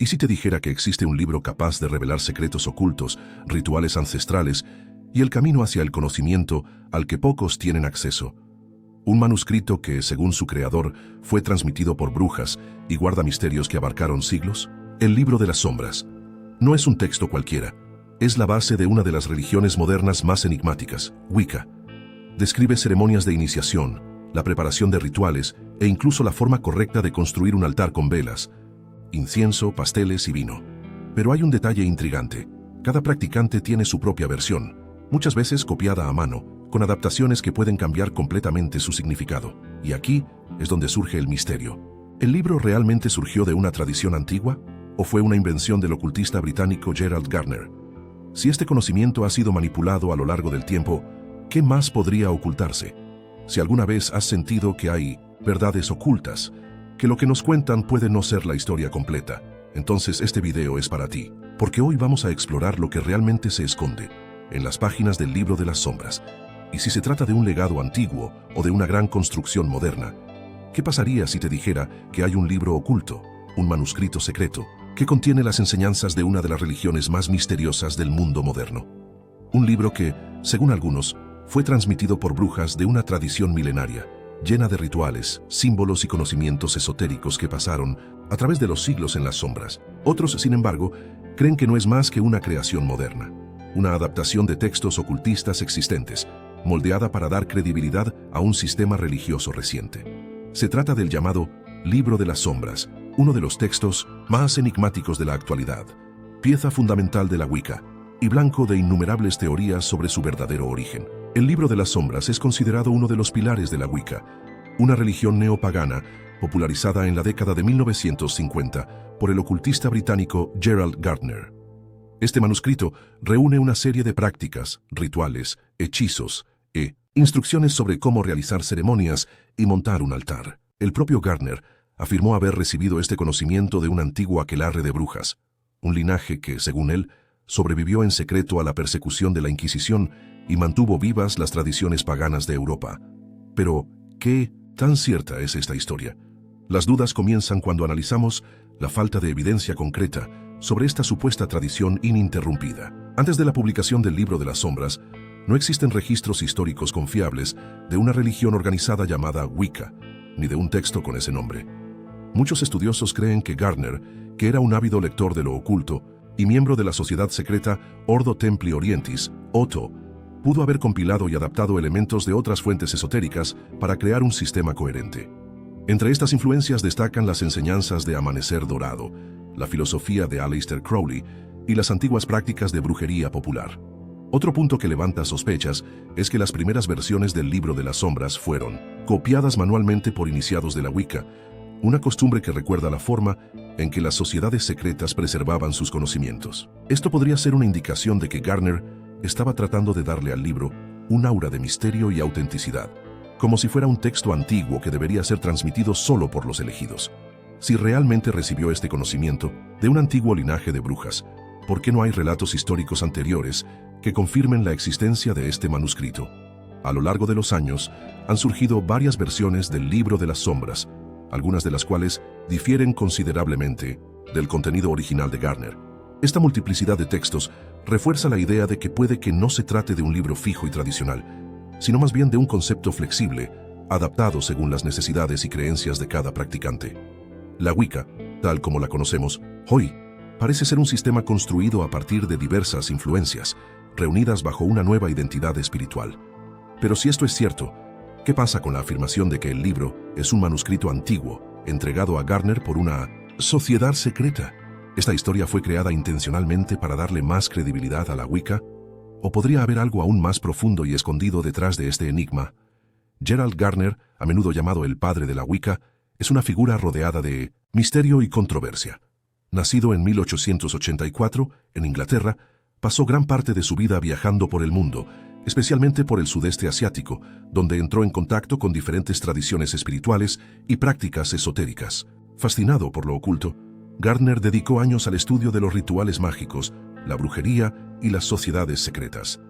¿Y si te dijera que existe un libro capaz de revelar secretos ocultos, rituales ancestrales y el camino hacia el conocimiento al que pocos tienen acceso? Un manuscrito que, según su creador, fue transmitido por brujas y guarda misterios que abarcaron siglos. El Libro de las Sombras. No es un texto cualquiera. Es la base de una de las religiones modernas más enigmáticas, Wicca. Describe ceremonias de iniciación, la preparación de rituales e incluso la forma correcta de construir un altar con velas, incienso, pasteles y vino. Pero hay un detalle intrigante. Cada practicante tiene su propia versión, muchas veces copiada a mano, con adaptaciones que pueden cambiar completamente su significado. Y aquí es donde surge el misterio. ¿El libro realmente surgió de una tradición antigua o fue una invención del ocultista británico Gerald Gardner? Si este conocimiento ha sido manipulado a lo largo del tiempo, ¿qué más podría ocultarse? Si alguna vez has sentido que hay verdades ocultas, que lo que nos cuentan puede no ser la historia completa, entonces este video es para ti, porque hoy vamos a explorar lo que realmente se esconde en las páginas del Libro de las Sombras. Y si se trata de un legado antiguo o de una gran construcción moderna, ¿qué pasaría si te dijera que hay un libro oculto, un manuscrito secreto, que contiene las enseñanzas de una de las religiones más misteriosas del mundo moderno? Un libro que, según algunos, fue transmitido por brujas de una tradición milenaria, llena de rituales, símbolos y conocimientos esotéricos que pasaron a través de los siglos en las sombras. Otros, sin embargo, creen que no es más que una creación moderna, una adaptación de textos ocultistas existentes, moldeada para dar credibilidad a un sistema religioso reciente. Se trata del llamado Libro de las Sombras, uno de los textos más enigmáticos de la actualidad, pieza fundamental de la Wicca y blanco de innumerables teorías sobre su verdadero origen. El Libro de las Sombras es considerado uno de los pilares de la Wicca, una religión neopagana popularizada en la década de 1950 por el ocultista británico Gerald Gardner. Este manuscrito reúne una serie de prácticas, rituales, hechizos e instrucciones sobre cómo realizar ceremonias y montar un altar. El propio Gardner afirmó haber recibido este conocimiento de un antiguo aquelarre de brujas, un linaje que, según él, sobrevivió en secreto a la persecución de la Inquisición y mantuvo vivas las tradiciones paganas de Europa. Pero, ¿qué tan cierta es esta historia? Las dudas comienzan cuando analizamos la falta de evidencia concreta sobre esta supuesta tradición ininterrumpida. Antes de la publicación del Libro de las Sombras, no existen registros históricos confiables de una religión organizada llamada Wicca, ni de un texto con ese nombre. Muchos estudiosos creen que Gardner, que era un ávido lector de lo oculto y miembro de la sociedad secreta Ordo Templi Orientis, OTO, pudo haber compilado y adaptado elementos de otras fuentes esotéricas para crear un sistema coherente. Entre estas influencias destacan las enseñanzas de Amanecer Dorado, la filosofía de Aleister Crowley y las antiguas prácticas de brujería popular. Otro punto que levanta sospechas es que las primeras versiones del Libro de las Sombras fueron copiadas manualmente por iniciados de la Wicca, una costumbre que recuerda la forma en que las sociedades secretas preservaban sus conocimientos. Esto podría ser una indicación de que Gardner estaba tratando de darle al libro un aura de misterio y autenticidad, como si fuera un texto antiguo que debería ser transmitido solo por los elegidos. Si realmente recibió este conocimiento de un antiguo linaje de brujas, ¿por qué no hay relatos históricos anteriores que confirmen la existencia de este manuscrito? A lo largo de los años, han surgido varias versiones del Libro de las Sombras, algunas de las cuales difieren considerablemente del contenido original de Gardner. Esta multiplicidad de textos refuerza la idea de que puede que no se trate de un libro fijo y tradicional, sino más bien de un concepto flexible, adaptado según las necesidades y creencias de cada practicante. La Wicca, tal como la conocemos hoy, parece ser un sistema construido a partir de diversas influencias, reunidas bajo una nueva identidad espiritual. Pero si esto es cierto, ¿qué pasa con la afirmación de que el libro es un manuscrito antiguo, entregado a Gardner por una sociedad secreta? ¿Esta historia fue creada intencionalmente para darle más credibilidad a la Wicca? ¿O podría haber algo aún más profundo y escondido detrás de este enigma? Gerald Gardner, a menudo llamado el padre de la Wicca, es una figura rodeada de misterio y controversia. Nacido en 1884, en Inglaterra, pasó gran parte de su vida viajando por el mundo, especialmente por el sudeste asiático, donde entró en contacto con diferentes tradiciones espirituales y prácticas esotéricas. Fascinado por lo oculto, Gardner dedicó años al estudio de los rituales mágicos, la brujería y las sociedades secretas.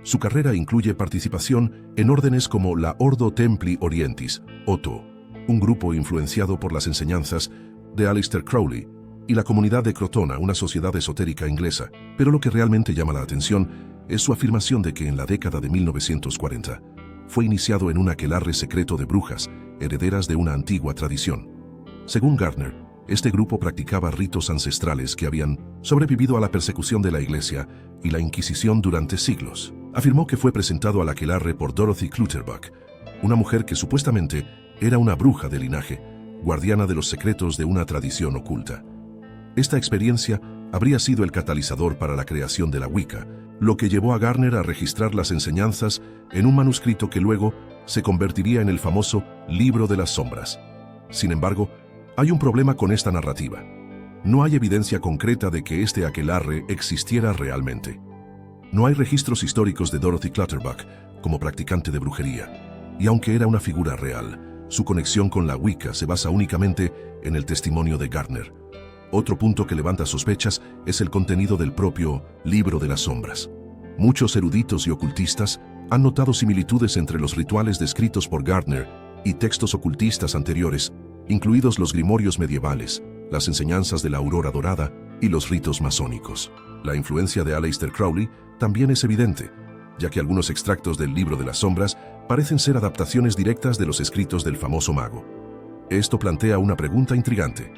Su carrera incluye participación en órdenes como la Ordo Templi Orientis, OTO, un grupo influenciado por las enseñanzas de Aleister Crowley, y la comunidad de Crotona, una sociedad esotérica inglesa. Pero lo que realmente llama la atención es su afirmación de que en la década de 1940 fue iniciado en un aquelarre secreto de brujas, herederas de una antigua tradición. Según Gardner, este grupo practicaba ritos ancestrales que habían sobrevivido a la persecución de la Iglesia y la Inquisición durante siglos. Afirmó que fue presentado al aquelarre por Dorothy Clutterbuck, una mujer que supuestamente era una bruja de linaje, guardiana de los secretos de una tradición oculta. Esta experiencia habría sido el catalizador para la creación de la Wicca, lo que llevó a Gardner a registrar las enseñanzas en un manuscrito que luego se convertiría en el famoso Libro de las Sombras. Sin embargo, hay un problema con esta narrativa. No hay evidencia concreta de que este aquelarre existiera realmente. No hay registros históricos de Dorothy Clutterbuck como practicante de brujería, y aunque era una figura real, su conexión con la Wicca se basa únicamente en el testimonio de Gardner. Otro punto que levanta sospechas es el contenido del propio Libro de las Sombras. Muchos eruditos y ocultistas han notado similitudes entre los rituales descritos por Gardner y textos ocultistas anteriores, incluidos los grimorios medievales, las enseñanzas de la aurora dorada y los ritos masónicos. La influencia de Aleister Crowley también es evidente, ya que algunos extractos del Libro de las Sombras parecen ser adaptaciones directas de los escritos del famoso mago. Esto plantea una pregunta intrigante.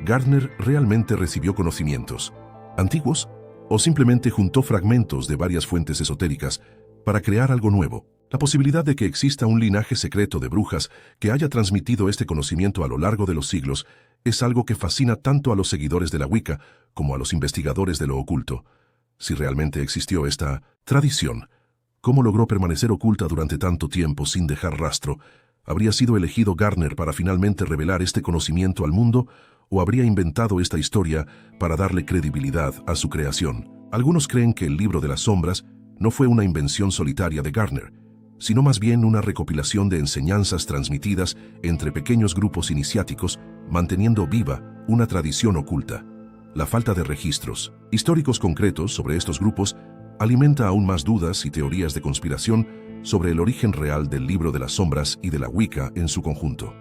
¿Gardner realmente recibió conocimientos antiguos o simplemente juntó fragmentos de varias fuentes esotéricas para crear algo nuevo? La posibilidad de que exista un linaje secreto de brujas que haya transmitido este conocimiento a lo largo de los siglos es algo que fascina tanto a los seguidores de la Wicca como a los investigadores de lo oculto. Si realmente existió esta tradición, ¿cómo logró permanecer oculta durante tanto tiempo sin dejar rastro? ¿Habría sido elegido Gardner para finalmente revelar este conocimiento al mundo o habría inventado esta historia para darle credibilidad a su creación? Algunos creen que el Libro de las Sombras no fue una invención solitaria de Gardner, sino más bien una recopilación de enseñanzas transmitidas entre pequeños grupos iniciáticos, manteniendo viva una tradición oculta. La falta de registros históricos concretos sobre estos grupos alimenta aún más dudas y teorías de conspiración sobre el origen real del Libro de las Sombras y de la Wicca en su conjunto.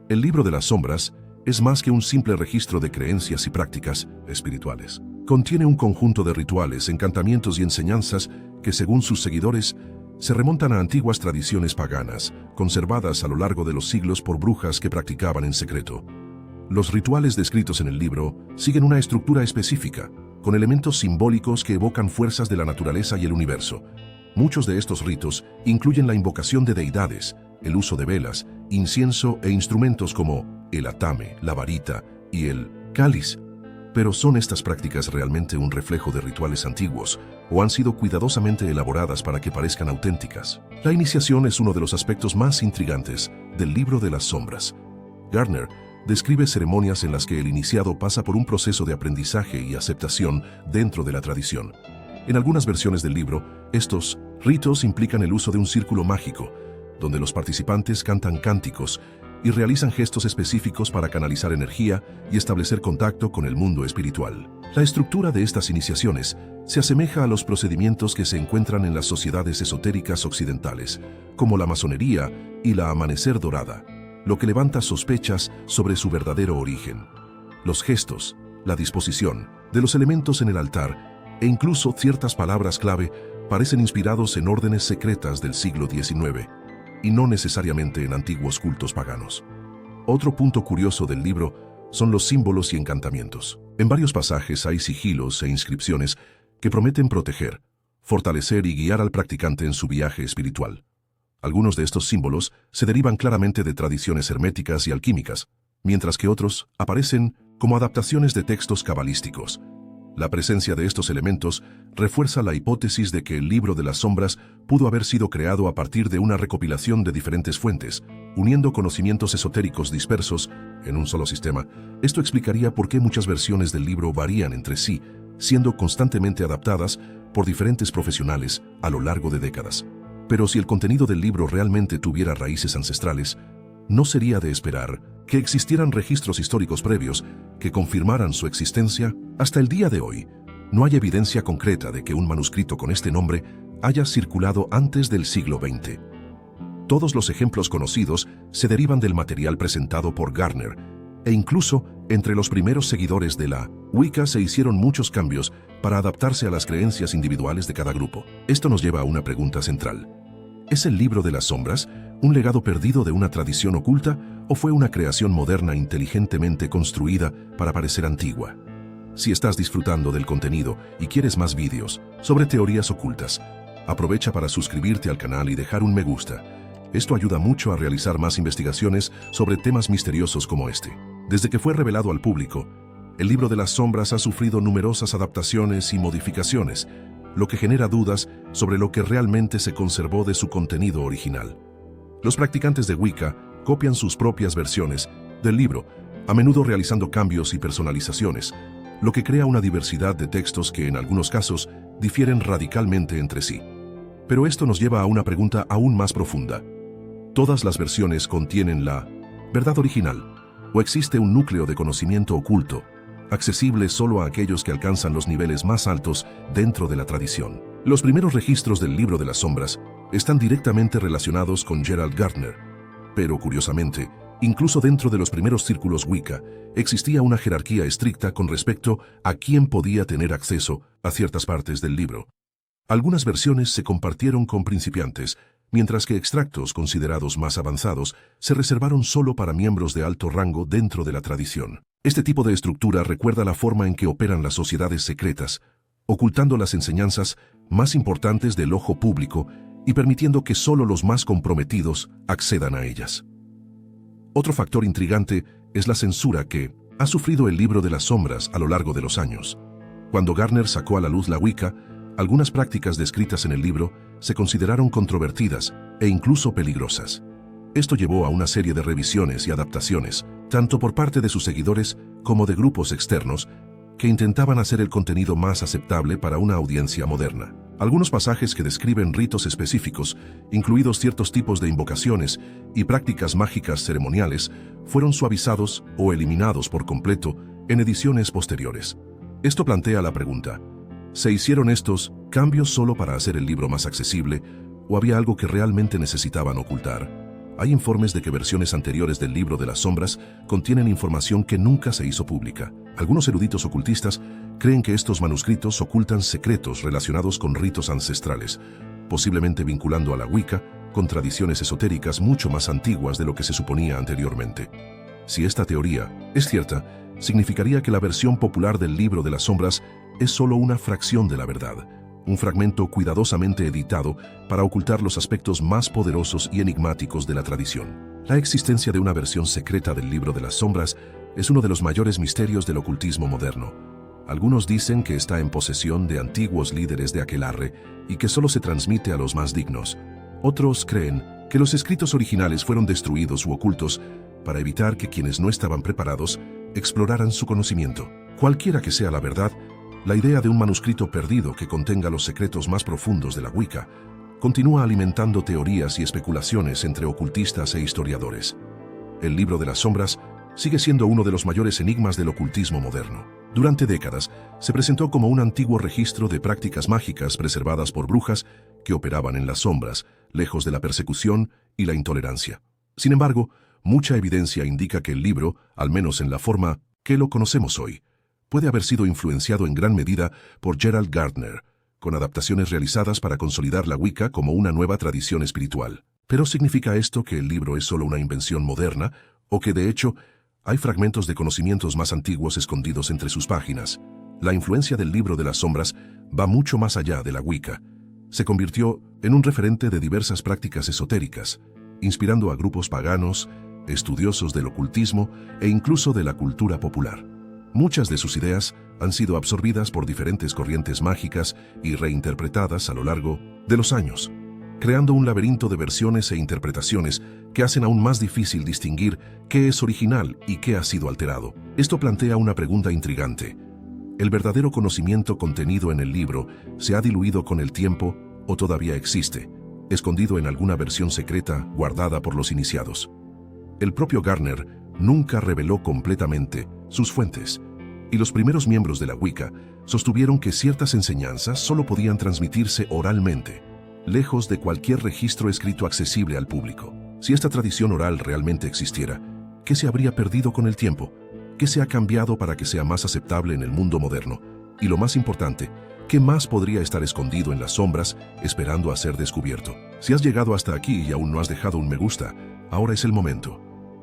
El Libro de las Sombras es más que un simple registro de creencias y prácticas espirituales. Contiene un conjunto de rituales, encantamientos y enseñanzas que, según sus seguidores, se remontan a antiguas tradiciones paganas, conservadas a lo largo de los siglos por brujas que practicaban en secreto. Los rituales descritos en el libro siguen una estructura específica, con elementos simbólicos que evocan fuerzas de la naturaleza y el universo. Muchos de estos ritos incluyen la invocación de deidades, el uso de velas, incienso e instrumentos como el atame, la varita y el cáliz. Pero ¿son estas prácticas realmente un reflejo de rituales antiguos o han sido cuidadosamente elaboradas para que parezcan auténticas? La iniciación es uno de los aspectos más intrigantes del Libro de las Sombras. Gardner describe ceremonias en las que el iniciado pasa por un proceso de aprendizaje y aceptación dentro de la tradición. En algunas versiones del libro, estos ritos implican el uso de un círculo mágico, donde los participantes cantan cánticos y realizan gestos específicos para canalizar energía y establecer contacto con el mundo espiritual. La estructura de estas iniciaciones se asemeja a los procedimientos que se encuentran en las sociedades esotéricas occidentales, como la masonería y la amanecer dorada, lo que levanta sospechas sobre su verdadero origen. Los gestos, la disposición de los elementos en el altar e incluso ciertas palabras clave parecen inspirados en órdenes secretas del siglo XIX, y no necesariamente en antiguos cultos paganos. Otro punto curioso del libro son los símbolos y encantamientos. En varios pasajes hay sigilos e inscripciones que prometen proteger, fortalecer y guiar al practicante en su viaje espiritual. Algunos de estos símbolos se derivan claramente de tradiciones herméticas y alquímicas, mientras que otros aparecen como adaptaciones de textos cabalísticos. La presencia de estos elementos refuerza la hipótesis de que el Libro de las Sombras pudo haber sido creado a partir de una recopilación de diferentes fuentes, uniendo conocimientos esotéricos dispersos en un solo sistema. Esto explicaría por qué muchas versiones del libro varían entre sí, siendo constantemente adaptadas por diferentes profesionales a lo largo de décadas. Pero si el contenido del libro realmente tuviera raíces ancestrales, no sería de esperar que existieran registros históricos previos que confirmaran su existencia. Hasta el día de hoy, no hay evidencia concreta de que un manuscrito con este nombre haya circulado antes del siglo XX. Todos los ejemplos conocidos se derivan del material presentado por Gardner, e incluso entre los primeros seguidores de la Wicca se hicieron muchos cambios para adaptarse a las creencias individuales de cada grupo. Esto nos lleva a una pregunta central. ¿Es el libro de las sombras un legado perdido de una tradición oculta o fue una creación moderna inteligentemente construida para parecer antigua? Si estás disfrutando del contenido y quieres más vídeos sobre teorías ocultas, aprovecha para suscribirte al canal y dejar un me gusta. Esto ayuda mucho a realizar más investigaciones sobre temas misteriosos como este. Desde que fue revelado al público, el libro de las sombras ha sufrido numerosas adaptaciones y modificaciones, lo que genera dudas sobre lo que realmente se conservó de su contenido original. Los practicantes de Wicca copian sus propias versiones del libro, a menudo realizando cambios y personalizaciones, lo que crea una diversidad de textos que en algunos casos difieren radicalmente entre sí. Pero esto nos lleva a una pregunta aún más profunda. ¿Todas las versiones contienen la verdad original? ¿O existe un núcleo de conocimiento oculto, accesible solo a aquellos que alcanzan los niveles más altos dentro de la tradición? Los primeros registros del libro de las sombras están directamente relacionados con Gerald Gardner, pero curiosamente, incluso dentro de los primeros círculos Wicca, existía una jerarquía estricta con respecto a quién podía tener acceso a ciertas partes del libro. Algunas versiones se compartieron con principiantes, mientras que extractos considerados más avanzados se reservaron solo para miembros de alto rango dentro de la tradición. Este tipo de estructura recuerda la forma en que operan las sociedades secretas, ocultando las enseñanzas más importantes del ojo público y permitiendo que solo los más comprometidos accedan a ellas. Otro factor intrigante es la censura que ha sufrido el libro de las sombras a lo largo de los años. Cuando Gardner sacó a la luz la Wicca, algunas prácticas descritas en el libro se consideraron controvertidas e incluso peligrosas. Esto llevó a una serie de revisiones y adaptaciones, tanto por parte de sus seguidores como de grupos externos, que intentaban hacer el contenido más aceptable para una audiencia moderna. Algunos pasajes que describen ritos específicos, incluidos ciertos tipos de invocaciones y prácticas mágicas ceremoniales, fueron suavizados o eliminados por completo en ediciones posteriores. Esto plantea la pregunta: ¿se hicieron estos cambios solo para hacer el libro más accesible o había algo que realmente necesitaban ocultar? Hay informes de que versiones anteriores del libro de las sombras contienen información que nunca se hizo pública. Algunos eruditos ocultistas creen que estos manuscritos ocultan secretos relacionados con ritos ancestrales, posiblemente vinculando a la Wicca con tradiciones esotéricas mucho más antiguas de lo que se suponía anteriormente. Si esta teoría es cierta, significaría que la versión popular del libro de las sombras es solo una fracción de la verdad, un fragmento cuidadosamente editado para ocultar los aspectos más poderosos y enigmáticos de la tradición. La existencia de una versión secreta del libro de las sombras es uno de los mayores misterios del ocultismo moderno. Algunos dicen que está en posesión de antiguos líderes de aquelarre y que solo se transmite a los más dignos. Otros creen que los escritos originales fueron destruidos u ocultos para evitar que quienes no estaban preparados exploraran su conocimiento. Cualquiera que sea la verdad, la idea de un manuscrito perdido que contenga los secretos más profundos de la Wicca continúa alimentando teorías y especulaciones entre ocultistas e historiadores. El libro de las sombras sigue siendo uno de los mayores enigmas del ocultismo moderno. Durante décadas, se presentó como un antiguo registro de prácticas mágicas preservadas por brujas que operaban en las sombras, lejos de la persecución y la intolerancia. Sin embargo, mucha evidencia indica que el libro, al menos en la forma que lo conocemos hoy, puede haber sido influenciado en gran medida por Gerald Gardner, con adaptaciones realizadas para consolidar la Wicca como una nueva tradición espiritual. ¿Pero significa esto que el libro es solo una invención moderna, o que de hecho hay fragmentos de conocimientos más antiguos escondidos entre sus páginas? La influencia del libro de las sombras va mucho más allá de la Wicca. Se convirtió en un referente de diversas prácticas esotéricas, inspirando a grupos paganos, estudiosos del ocultismo e incluso de la cultura popular. Muchas de sus ideas han sido absorbidas por diferentes corrientes mágicas y reinterpretadas a lo largo de los años, creando un laberinto de versiones e interpretaciones que hacen aún más difícil distinguir qué es original y qué ha sido alterado. Esto plantea una pregunta intrigante. ¿El verdadero conocimiento contenido en el libro se ha diluido con el tiempo o todavía existe, escondido en alguna versión secreta guardada por los iniciados? El propio Gardner nunca reveló completamente sus fuentes, y los primeros miembros de la Wicca sostuvieron que ciertas enseñanzas solo podían transmitirse oralmente, lejos de cualquier registro escrito accesible al público. Si esta tradición oral realmente existiera, ¿Qué se habría perdido con el tiempo? ¿Qué se ha cambiado para que sea más aceptable en el mundo moderno? Y lo más importante, ¿qué más podría estar escondido en las sombras esperando a ser descubierto? Si has llegado hasta aquí y aún no has dejado un me gusta, ahora es el momento.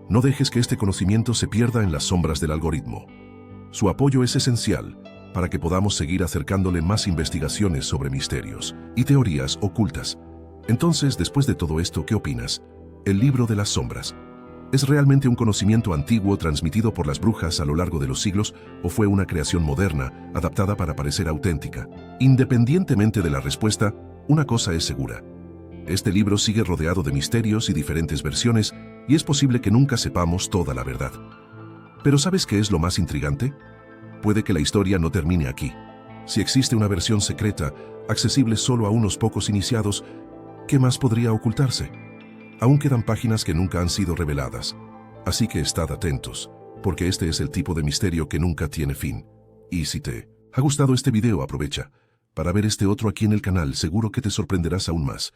No dejes que este conocimiento se pierda en las sombras del algoritmo. Su apoyo es esencial para que podamos seguir acercándole más investigaciones sobre misterios y teorías ocultas. Entonces, después de todo esto, ¿qué opinas? El libro de las sombras. ¿Es realmente un conocimiento antiguo transmitido por las brujas a lo largo de los siglos o fue una creación moderna, adaptada para parecer auténtica? Independientemente de la respuesta, una cosa es segura. Este libro sigue rodeado de misterios y diferentes versiones y es posible que nunca sepamos toda la verdad. Pero ¿sabes qué es lo más intrigante? Puede que la historia no termine aquí. Si existe una versión secreta, accesible solo a unos pocos iniciados, ¿qué más podría ocultarse? Aún quedan páginas que nunca han sido reveladas. Así que estad atentos, porque este es el tipo de misterio que nunca tiene fin. Y si te ha gustado este video, aprovecha para ver este otro aquí en el canal, seguro que te sorprenderás aún más.